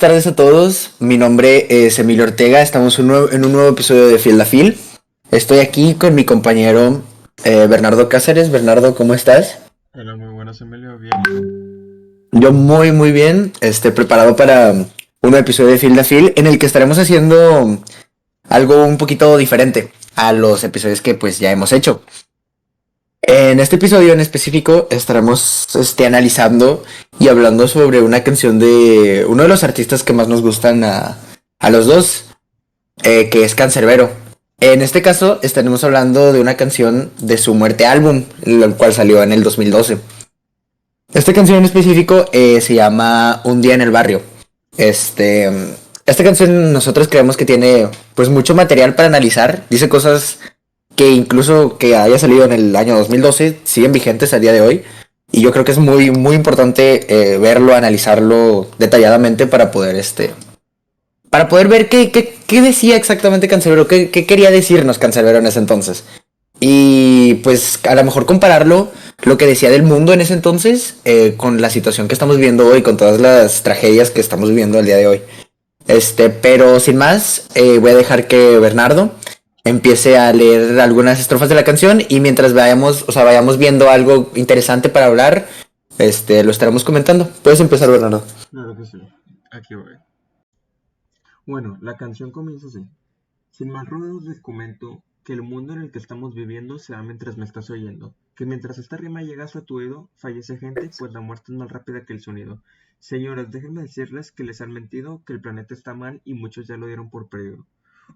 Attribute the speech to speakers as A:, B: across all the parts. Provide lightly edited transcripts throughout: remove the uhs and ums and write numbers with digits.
A: tardes a todos. Mi nombre es Emilio Ortega. Estamos en un nuevo episodio de Field a Field. Estoy aquí con mi compañero Bernardo Cáceres. Bernardo, ¿cómo estás?
B: Hola, muy buenas, Emilio. Bien, ¿y tú?
A: Yo muy bien. Preparado para un nuevo episodio de Field a Field en el que estaremos haciendo algo un poquito diferente a los episodios que pues ya hemos hecho. En este episodio en específico estaremos analizando y hablando sobre una canción de uno de los artistas que más nos gustan a los dos, que es Canserbero. En este caso estaremos hablando de una canción de su muerte álbum, el cual salió en el 2012. Esta canción en específico se llama Un día en el barrio. Este, esta canción nosotros creemos que tiene pues mucho material para analizar. Dice cosas que incluso que haya salido en el año 2012 siguen vigentes a día de hoy. Y yo creo que es muy importante verlo, analizarlo detalladamente para poder ver qué decía exactamente Canserbero, qué quería decirnos Canserbero en ese entonces. Y pues a lo mejor compararlo, lo que decía del mundo en ese entonces, con la situación que estamos viviendo hoy, con todas las tragedias que estamos viviendo el día de hoy. Pero sin más, voy a dejar que Bernardo empiece a leer algunas estrofas de la canción y mientras vayamos viendo algo interesante para hablar, lo estaremos comentando. Puedes empezar, Bernardo.
B: Claro que sí. Aquí voy. Bueno, la canción comienza así. Sin más rodeos les comento que el mundo en el que estamos viviendo se da mientras me estás oyendo. Que mientras esta rima llega a tu oído, fallece gente, pues la muerte es más rápida que el sonido. Señoras, déjenme decirles que les han mentido, que el planeta está mal y muchos ya lo dieron por perdido.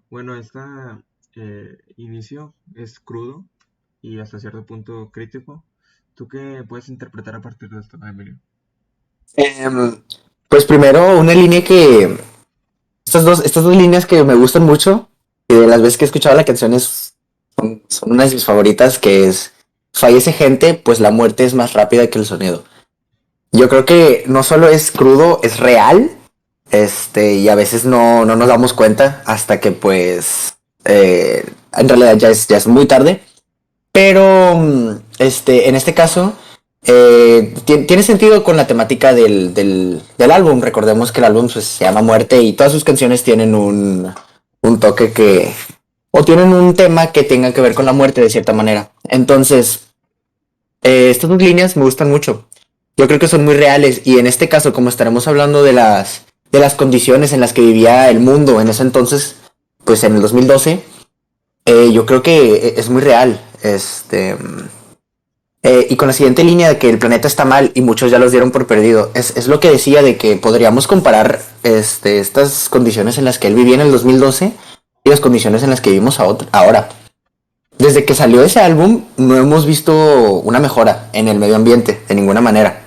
B: Bueno, este inicio es crudo y hasta cierto punto crítico. ¿Tú qué puedes interpretar a partir de esto, Emilio?
A: Em, pues primero, una línea que... estas dos líneas que me gustan mucho, y de las veces que he escuchado la canción son una de mis favoritas, que es: fallece gente, pues la muerte es más rápida que el sonido. Yo creo que no solo es crudo, es real, y a veces no nos damos cuenta hasta que pues en realidad ya es muy tarde. Pero en este caso tiene sentido con la temática del álbum. Recordemos que el álbum pues, se llama Muerte y todas sus canciones tienen un toque que... o tienen un tema que tenga que ver con la muerte de cierta manera. Entonces, estas dos líneas me gustan mucho. Yo creo que son muy reales y en este caso, como estaremos hablando de las condiciones en las que vivía el mundo en ese entonces, pues en el 2012, yo creo que es muy real. Y con la siguiente línea de que el planeta está mal y muchos ya los dieron por perdido, es lo que decía de que podríamos comparar estas condiciones en las que él vivía en el 2012 y las condiciones en las que vivimos ahora. Desde que salió ese álbum no hemos visto una mejora en el medio ambiente, de ninguna manera.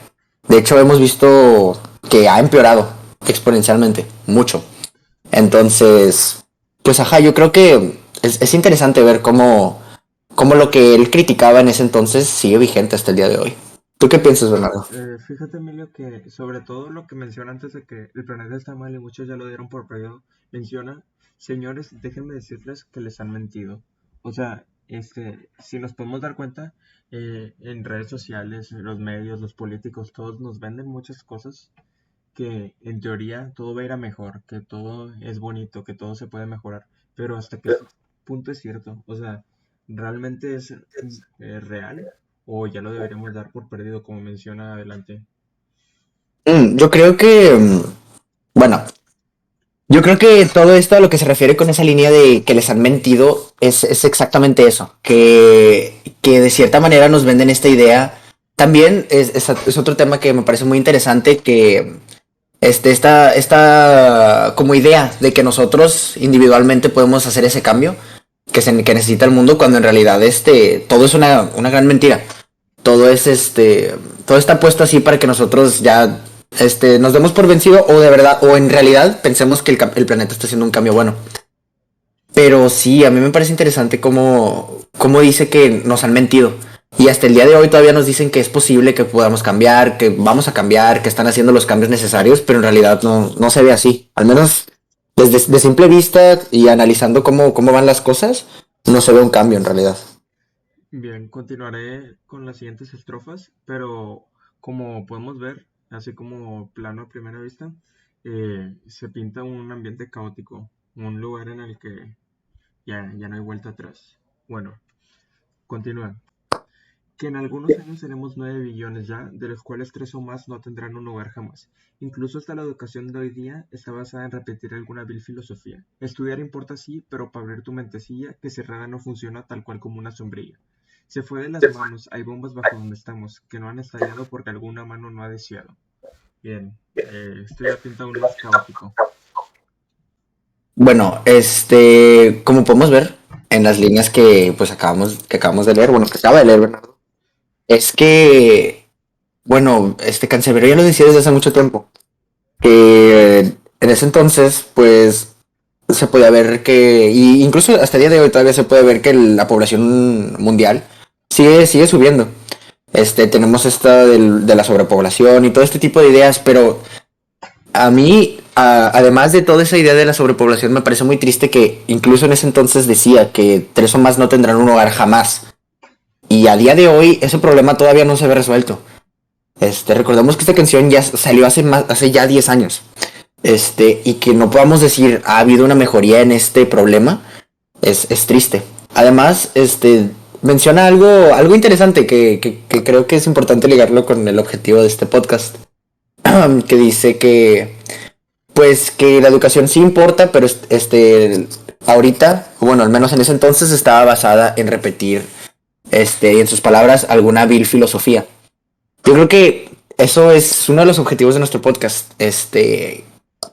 A: De hecho, hemos visto que ha empeorado exponencialmente, mucho. Entonces, pues ajá, yo creo que es interesante ver cómo lo que él criticaba en ese entonces sigue vigente hasta el día de hoy. ¿Tú qué piensas, Bernardo?
B: Fíjate, Emilio, que sobre todo lo que menciona antes de que el planeta está mal y muchos ya lo dieron por perdido, menciona, señores, déjenme decirles que les han mentido. O sea, si nos podemos dar cuenta, en redes sociales, los medios, los políticos, todos nos venden muchas cosas que en teoría todo va a ir a mejor, que todo es bonito, que todo se puede mejorar, pero hasta qué punto es cierto, o sea, ¿realmente es real o ya lo deberíamos dar por perdido como menciona adelante?
A: Yo creo que, bueno, yo creo que todo esto a lo que se refiere con esa línea de que les han mentido es exactamente eso, que de cierta manera nos venden esta idea. También es otro tema que me parece muy interesante, que esta como idea de que nosotros individualmente podemos hacer ese cambio que necesita el mundo, cuando en realidad todo es una gran mentira. Todo es todo está puesto así para que nosotros ya nos demos por vencido, o de verdad o en realidad pensemos que el planeta está haciendo un cambio bueno. Pero sí, a mí me parece interesante cómo dice que nos han mentido. Y hasta el día de hoy todavía nos dicen que es posible que podamos cambiar, que vamos a cambiar, que están haciendo los cambios necesarios, pero en realidad no se ve así. Al menos desde de simple vista y analizando cómo van las cosas, no se ve un cambio en realidad.
B: Bien, continuaré con las siguientes estrofas, pero como podemos ver, así como plano a primera vista, se pinta un ambiente caótico, un lugar en el que ya no hay vuelta atrás. Bueno, continúa. Que en algunos años seremos 9 billones ya, de los cuales 3 o más no tendrán un hogar jamás. Incluso hasta la educación de hoy día está basada en repetir alguna vil filosofía. Estudiar importa sí, pero para abrir tu mentecilla, que cerrada no funciona tal cual como una sombrilla. Se fue de las manos, hay bombas bajo donde estamos, que no han estallado porque alguna mano no ha deseado. Bien, esto ya pinta aún más caótico.
A: Bueno, como podemos ver en las líneas que pues acabamos de leer, bueno, que acaba de leer Bernardo, es que, bueno, Cancerbero ya lo decía desde hace mucho tiempo, que en ese entonces, pues, se podía ver que, y incluso hasta el día de hoy todavía se puede ver que la población mundial sigue subiendo. Tenemos esta de la sobrepoblación y todo este tipo de ideas, pero a mí, además de toda esa idea de la sobrepoblación, me parece muy triste que incluso en ese entonces decía que 3 o más no tendrán un hogar jamás. Y a día de hoy ese problema todavía no se ve resuelto. Recordemos que esta canción ya salió hace ya 10 años. Y que no podamos decir ha habido una mejoría en este problema es triste. Además, menciona algo interesante que creo que es importante ligarlo con el objetivo de este podcast. Que dice que pues que la educación sí importa, pero ahorita, bueno, al menos en ese entonces estaba basada en repetir, en sus palabras, alguna vil filosofía. Yo creo que eso es uno de los objetivos de nuestro podcast,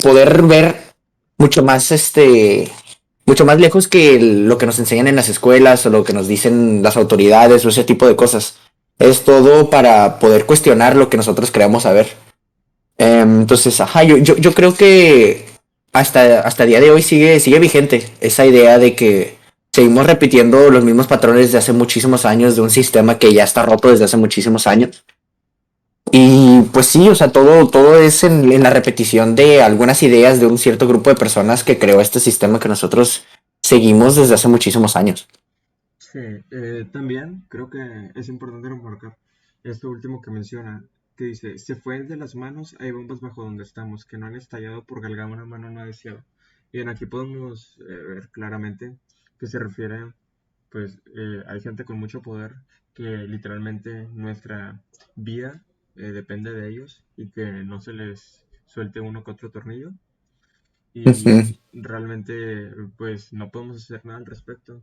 A: poder ver mucho más, mucho más lejos que lo que nos enseñan en las escuelas o lo que nos dicen las autoridades o ese tipo de cosas. Es todo para poder cuestionar lo que nosotros creamos saber. Entonces, ajá, yo creo que hasta el día de hoy sigue vigente esa idea de que seguimos repitiendo los mismos patrones de hace muchísimos años de un sistema que ya está roto desde hace muchísimos años. Y pues sí, o sea, todo es en la repetición de algunas ideas de un cierto grupo de personas que creó este sistema que nosotros seguimos desde hace muchísimos años.
B: Sí, también creo que es importante remarcar esto último que menciona, que dice, se fue de las manos, hay bombas bajo donde estamos, que no han estallado porque alguna mano no ha deseado. Bien, aquí podemos ver claramente que se refiere, pues, hay gente con mucho poder que literalmente nuestra vida depende de ellos y que no se les suelte uno que otro tornillo y
A: Ujú.
B: realmente pues no podemos hacer nada al respecto.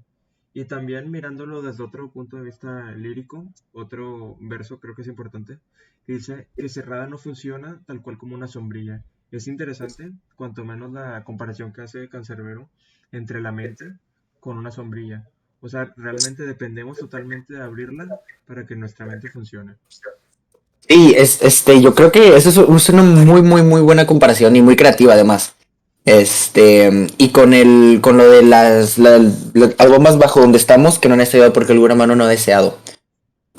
B: Y también mirándolo desde otro punto de vista lírico, otro verso creo que es importante, que dice que cerrada no funciona tal cual como una sombrilla. Es interesante, cuanto menos la comparación que hace Cancerbero entre la mente con una sombrilla. O sea, realmente dependemos totalmente de abrirla para que nuestra mente funcione.
A: Sí, yo creo que eso es una muy buena comparación y muy creativa además. Y con lo de algo más bajo donde estamos que no han estallado porque alguna mano no ha deseado.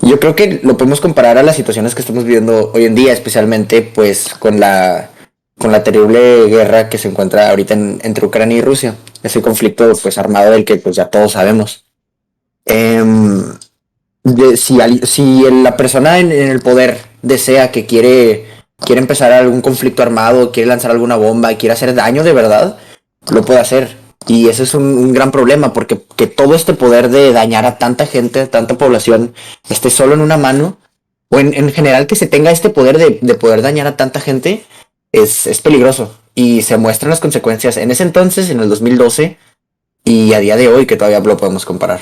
A: Yo creo que lo podemos comparar a las situaciones que estamos viviendo hoy en día, especialmente pues con la terrible guerra que se encuentra ahorita entre Ucrania y Rusia. Ese conflicto pues armado del que pues ya todos sabemos. Em, si la persona en el poder desea que quiere empezar algún conflicto armado, quiere lanzar alguna bomba, quiere hacer daño de verdad, lo puede hacer. Y ese es un gran problema, porque que todo este poder de dañar a tanta gente, a tanta población, esté solo en una mano, o en general que se tenga este poder de poder dañar a tanta gente, es peligroso. Y se muestran las consecuencias en ese entonces, en el 2012, y a día de hoy, que todavía lo podemos comparar.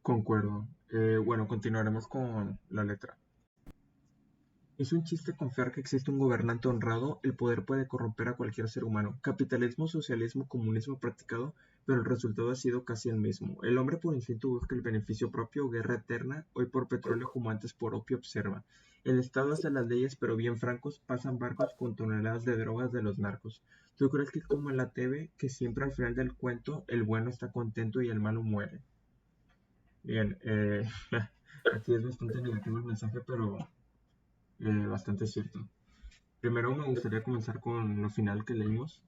B: Concuerdo. Bueno, continuaremos con la letra. Es un chiste confiar que existe un gobernante honrado, el poder puede corromper a cualquier ser humano. Capitalismo, socialismo, comunismo practicado, pero el resultado ha sido casi el mismo. El hombre por instinto busca el beneficio propio, guerra eterna, hoy por petróleo como antes por opio observa. El Estado hace las leyes, pero bien francos, pasan barcos con toneladas de drogas de los narcos. ¿Tú crees que como en la TV, que siempre al final del cuento el bueno está contento y el malo muere? Bien, aquí es bastante negativo el mensaje, pero bastante cierto. Primero me gustaría comenzar con lo final que leímos,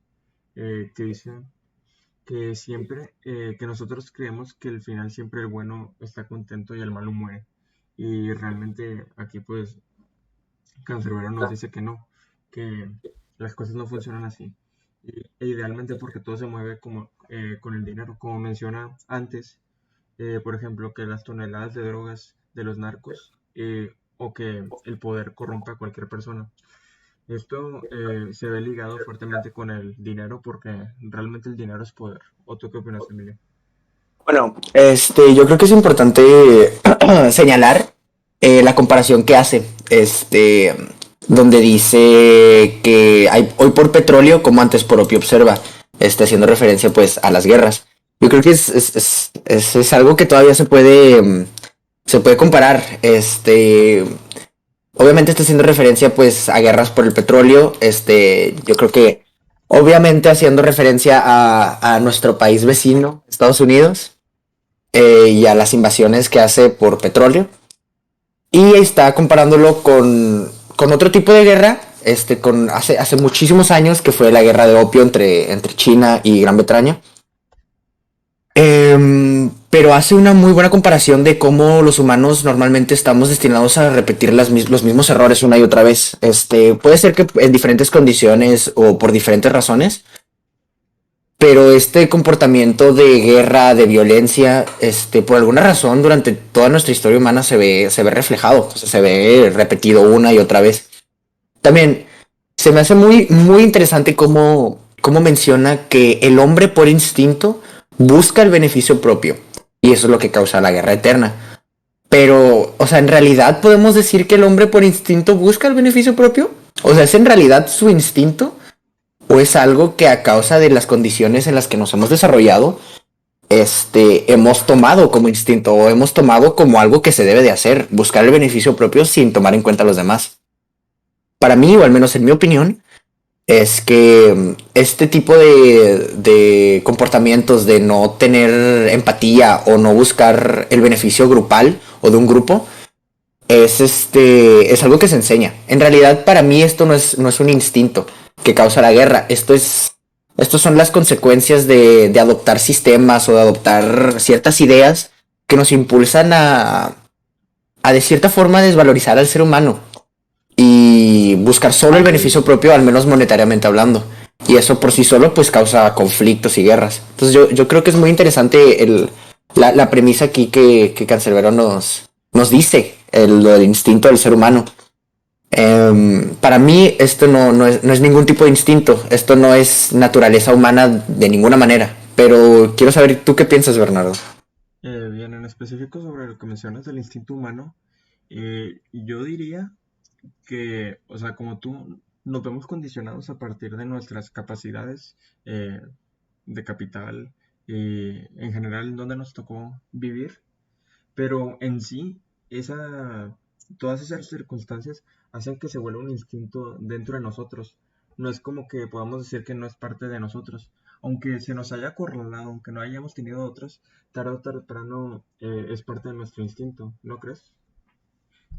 B: que dice que siempre, que nosotros creemos que al final siempre el bueno está contento y el malo muere. Y realmente aquí pues Cancerbero nos dice que no, que las cosas no funcionan así. E idealmente porque todo se mueve como con el dinero, como menciona antes, por ejemplo, que las toneladas de drogas de los narcos o que el poder corrompa a cualquier persona. Esto se ve ligado fuertemente con el dinero porque realmente el dinero es poder. ¿O tú qué opinas, Emilio?
A: Bueno, yo creo que es importante señalar la comparación que hace, donde dice que hay hoy por petróleo como antes por opio observa, haciendo referencia pues a las guerras. Yo creo que es algo que todavía se puede comparar, obviamente está haciendo referencia pues a guerras por el petróleo, yo creo que obviamente haciendo referencia a nuestro país vecino, Estados Unidos, y a las invasiones que hace por petróleo. Y está comparándolo con otro tipo de guerra, con hace muchísimos años, que fue la guerra de opio entre China y Gran Bretaña. Pero hace una muy buena comparación de cómo los humanos normalmente estamos destinados a repetir los mismos errores una y otra vez. Puede ser que en diferentes condiciones o por diferentes razones, pero este comportamiento de guerra, de violencia, por alguna razón durante toda nuestra historia humana se ve reflejado, o sea, se ve repetido una y otra vez. También se me hace muy, muy interesante cómo menciona que el hombre por instinto busca el beneficio propio, y eso es lo que causa la guerra eterna. Pero, o sea, ¿en realidad podemos decir que el hombre por instinto busca el beneficio propio? O sea, ¿es en realidad su instinto? ¿O es algo que a causa de las condiciones en las que nos hemos desarrollado, hemos tomado como instinto o hemos tomado como algo que se debe de hacer, buscar el beneficio propio sin tomar en cuenta a los demás? Para mí, o al menos en mi opinión, es que este tipo de comportamientos de no tener empatía o no buscar el beneficio grupal o de un grupo es algo que se enseña. En realidad, para mí esto no es un instinto que causa la guerra. Estos son las consecuencias de adoptar sistemas o de adoptar ciertas ideas que nos impulsan a de cierta forma desvalorizar al ser humano y buscar solo el beneficio propio, al menos monetariamente hablando. Y eso por sí solo pues causa conflictos y guerras. Entonces yo creo que es muy interesante la premisa aquí que Cancerbero nos dice, lo del instinto del ser humano. Para mí esto no es ningún tipo de instinto, esto no es naturaleza humana de ninguna manera. Pero quiero saber tú qué piensas, Bernardo.
B: Bien, en específico sobre lo que mencionas del instinto humano, yo diría que, o sea, como tú, nos vemos condicionados a partir de nuestras capacidades de capital y en general en donde nos tocó vivir, pero en sí, todas esas circunstancias hacen que se vuelva un instinto dentro de nosotros. No es como que podamos decir que no es parte de nosotros. Aunque se nos haya acorralado, aunque no hayamos tenido otros, tarde o temprano es parte de nuestro instinto, ¿no crees?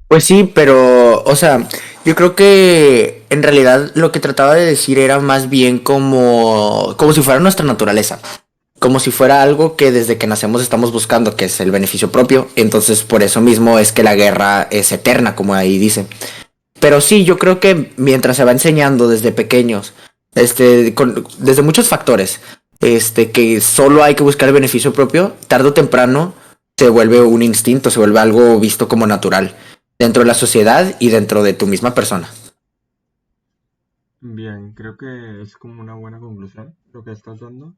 A: Pues sí, pero, o sea, yo creo que en realidad lo que trataba de decir era más bien como si fuera nuestra naturaleza. Como si fuera algo que desde que nacemos estamos buscando, que es el beneficio propio. Entonces, por eso mismo es que la guerra es eterna, como ahí dice. Pero sí, yo creo que mientras se va enseñando desde pequeños, desde muchos factores, que solo hay que buscar el beneficio propio, tarde o temprano se vuelve un instinto, se vuelve algo visto como natural dentro de la sociedad y dentro de tu misma persona.
B: Bien, creo que es como una buena conclusión lo que estás dando.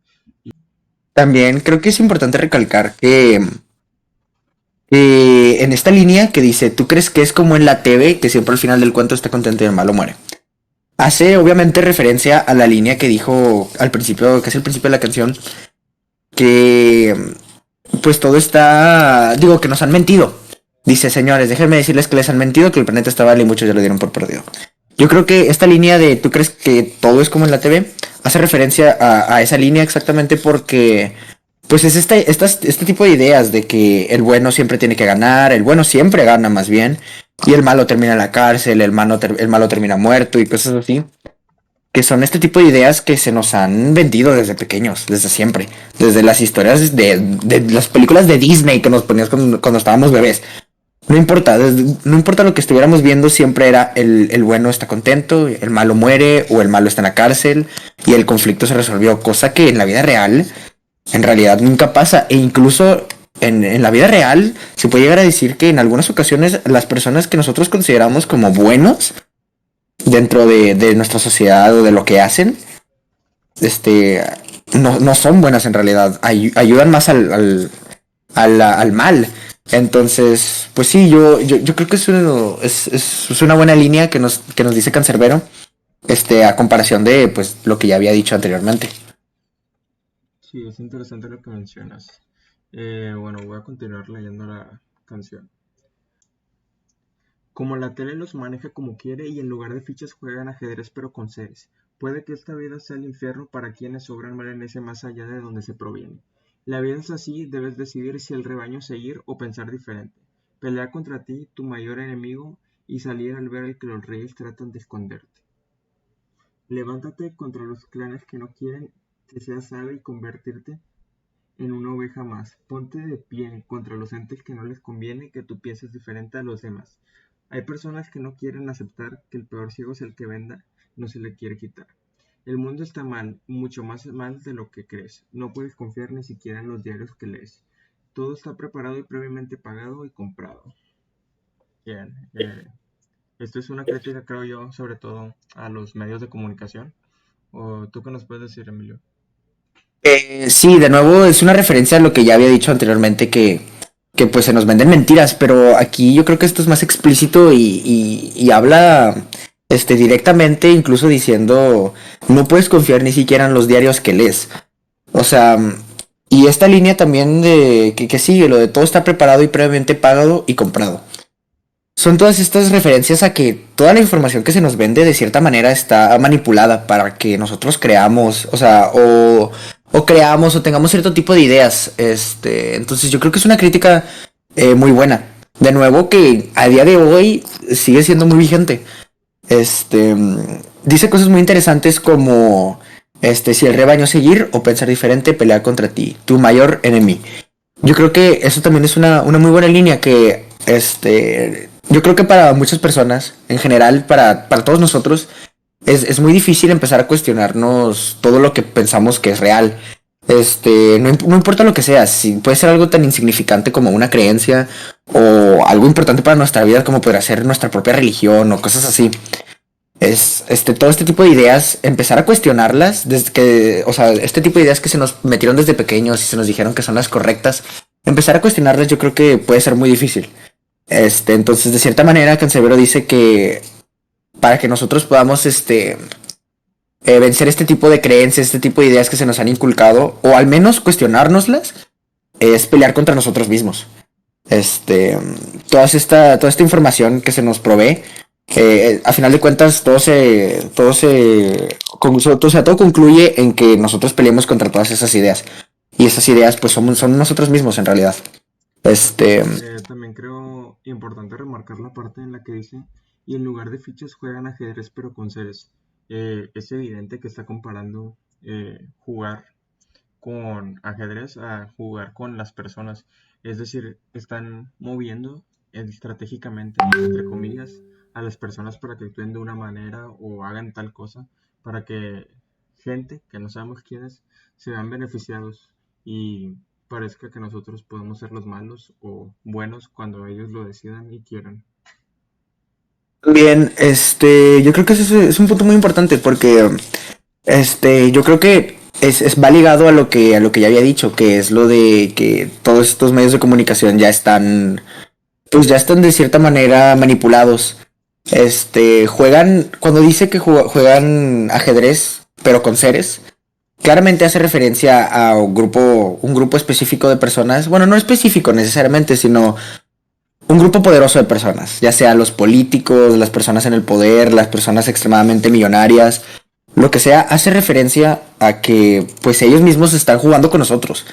A: También creo que es importante recalcar que en esta línea que dice, ¿tú crees que es como en la TV, que siempre al final del cuento está contento y el malo muere? Hace obviamente referencia a la línea que dijo al principio, que es el principio de la canción, que pues todo está, digo, que nos han mentido. Dice, señores, déjenme decirles que les han mentido, que el planeta está mal y muchos ya lo dieron por perdido. Yo creo que esta línea de ¿tú crees que todo es como en la TV? Hace referencia a esa línea exactamente porque pues es este tipo de ideas de que el bueno siempre tiene que ganar, el bueno siempre gana más bien, y el malo termina en la cárcel, el malo termina muerto y cosas así, que son este tipo de ideas que se nos han vendido desde pequeños, desde siempre, desde las historias de las películas de Disney que nos ponías cuando estábamos bebés. No importa, no importa lo que estuviéramos viendo, siempre era el bueno está contento, el malo muere o el malo está en la cárcel y el conflicto se resolvió, cosa que en la vida real, en realidad nunca pasa. E incluso en la vida real se puede llegar a decir que en algunas ocasiones las personas que nosotros consideramos como buenos dentro de nuestra sociedad o de lo que hacen, este, no son buenas en realidad, ayudan más al mal. Entonces, pues sí, yo creo que es una buena línea que nos dice Cancerbero, a comparación de pues lo que ya había dicho anteriormente.
B: Sí, es interesante lo que mencionas. Bueno, voy a continuar leyendo la canción. Como la tele los maneja como quiere y en lugar de fichas juegan ajedrez pero con seres. Puede que esta vida sea el infierno para quienes sobran mal en ese más allá de donde se proviene. La vida es así, debes decidir si el rebaño seguir o pensar diferente. Pelear contra ti, tu mayor enemigo, y salir al ver el que los reyes tratan de esconderte. Levántate contra los clanes que no quieren que seas sabio y convertirte en una oveja más. Ponte de pie contra los entes que no les conviene que tú pienses diferente a los demás. Hay personas que no quieren aceptar que el peor ciego es el que venda, no se le quiere quitar. El mundo está mal, mucho más mal de lo que crees. No puedes confiar ni siquiera en los diarios que lees. Todo está preparado y previamente pagado y comprado. Bien, esto es una crítica, creo yo, sobre todo a los medios de comunicación. ¿O tú qué nos puedes decir, Emilio?
A: Sí, de nuevo es una referencia a lo que ya había dicho anteriormente que pues se nos venden mentiras, pero aquí yo creo que esto es más explícito y habla directamente, incluso diciendo no puedes confiar ni siquiera en los diarios que lees. O sea, y esta línea también de que sigue, lo de todo está preparado y previamente pagado y comprado. Son todas estas referencias a que toda la información que se nos vende de cierta manera está manipulada para que nosotros creamos, o sea, o creamos o tengamos cierto tipo de ideas. Entonces yo creo que es una crítica muy buena. De nuevo que a día de hoy sigue siendo muy vigente. Este dice cosas muy interesantes como si el rebaño seguir o pensar diferente, pelear contra ti, tu mayor enemigo. Yo creo que eso también es una muy buena línea que yo creo que para muchas personas, en general, para todos nosotros, es muy difícil empezar a cuestionarnos todo lo que pensamos que es real. No importa lo que sea, si puede ser algo tan insignificante como una creencia o algo importante para nuestra vida como podría ser nuestra propia religión o cosas así. Todo este tipo de ideas, empezar a cuestionarlas, desde que, o sea, este tipo de ideas que se nos metieron desde pequeños y se nos dijeron que son las correctas, empezar a cuestionarlas yo creo que puede ser muy difícil. Entonces, de cierta manera, Canserbero dice que para que nosotros podamos, vencer este tipo de creencias, este tipo de ideas que se nos han inculcado, o al menos cuestionárnoslas, es pelear contra nosotros mismos. Toda esta información que se nos provee, a final de cuentas, todo concluye en que nosotros peleemos contra todas esas ideas. Y esas ideas, pues, son nosotros mismos en realidad.
B: También creo importante remarcar la parte en la que dice, y en lugar de fichas juegan ajedrez pero con seres. Es evidente que está comparando jugar con ajedrez a jugar con las personas. Es decir, están moviendo estratégicamente, entre comillas, a las personas para que actúen de una manera o hagan tal cosa para que gente que no sabemos quiénes se vean beneficiados y parezca que nosotros podemos ser los malos o buenos cuando ellos lo decidan y quieran.
A: Bien, yo creo que eso es un punto muy importante porque, yo creo que va ligado a lo que ya había dicho, que es lo de que todos estos medios de comunicación pues ya están de cierta manera manipulados. Cuando dice que juegan ajedrez, pero con seres, claramente hace referencia a un grupo específico de personas, bueno, no específico necesariamente, sino un grupo poderoso de personas, ya sea los políticos, las personas en el poder, las personas extremadamente millonarias, lo que sea, hace referencia a que pues ellos mismos están jugando con nosotros,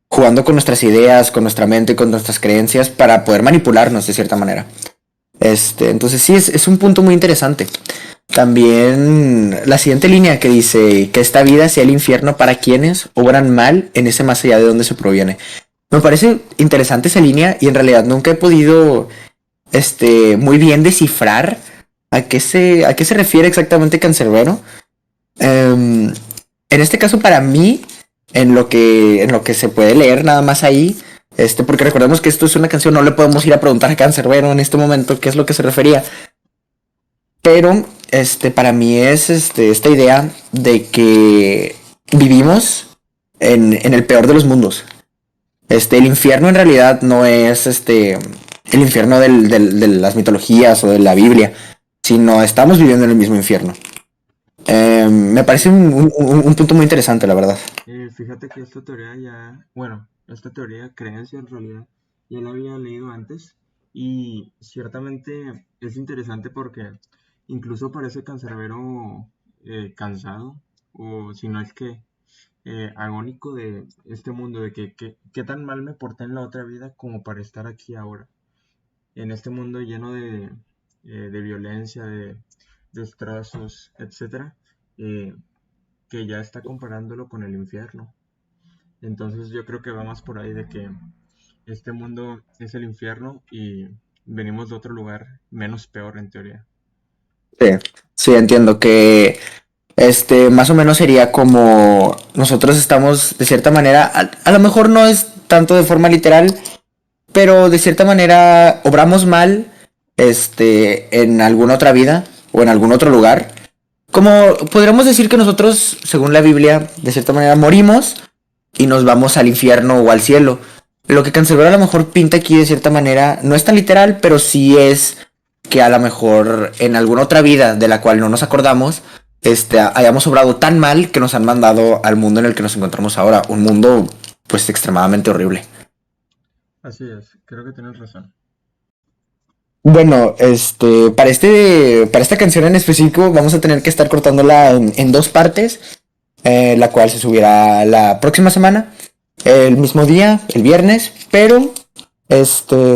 A: jugando con nuestras ideas, con nuestra mente, con nuestras creencias para poder manipularnos de cierta manera. Entonces sí, es un punto muy interesante. También la siguiente línea que dice que esta vida sea el infierno para quienes obran mal en ese más allá de donde se proviene. Me parece interesante esa línea y en realidad nunca he podido muy bien descifrar a qué se refiere exactamente Cancerbero. En este caso, para mí, en lo que se puede leer nada más ahí, porque recordemos que esto es una canción, no le podemos ir a preguntar a Cancerbero en este momento qué es lo que se refería. Pero, para mí es esta idea de que vivimos en el peor de los mundos. El infierno en realidad no es el infierno de las mitologías o de la Biblia, sino estamos viviendo en el mismo infierno. Me parece un punto muy interesante, la verdad.
B: Fíjate que esta teoría bueno, esta teoría, creencia en realidad, ya la había leído antes y ciertamente es interesante porque incluso parece Cancerbero cansado, o si no es que agónico de este mundo, de qué tan mal me porté en la otra vida como para estar aquí ahora, en este mundo lleno de violencia, de destrozos, etcétera, eh, que ya está comparándolo con el infierno. Entonces yo creo que va más por ahí de que este mundo es el infierno y venimos de otro lugar menos peor en teoría.
A: Sí, sí, entiendo que más o menos sería como nosotros estamos de cierta manera, a lo mejor no es tanto de forma literal, pero de cierta manera obramos mal, en alguna otra vida o en algún otro lugar. Como podríamos decir que nosotros, según la Biblia, de cierta manera morimos y nos vamos al infierno o al cielo. Lo que Cancerbero a lo mejor pinta aquí de cierta manera no es tan literal, pero sí es que a lo mejor en alguna otra vida de la cual no nos acordamos, hayamos obrado tan mal que nos han mandado al mundo en el que nos encontramos ahora. Un mundo, pues, extremadamente horrible.
B: Así es, creo que tienes razón.
A: Bueno, para esta canción en específico vamos a tener que estar cortándola en dos partes, la cual se subirá la próxima semana, el mismo día, el viernes, pero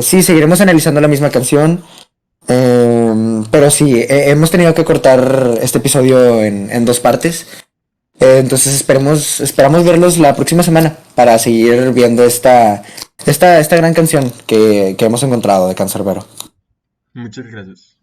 A: sí, seguiremos analizando la misma canción, pero sí, hemos tenido que cortar este episodio en dos partes, entonces esperamos verlos la próxima semana para seguir viendo esta gran canción que hemos encontrado de Cancerbero.
B: Muchas gracias.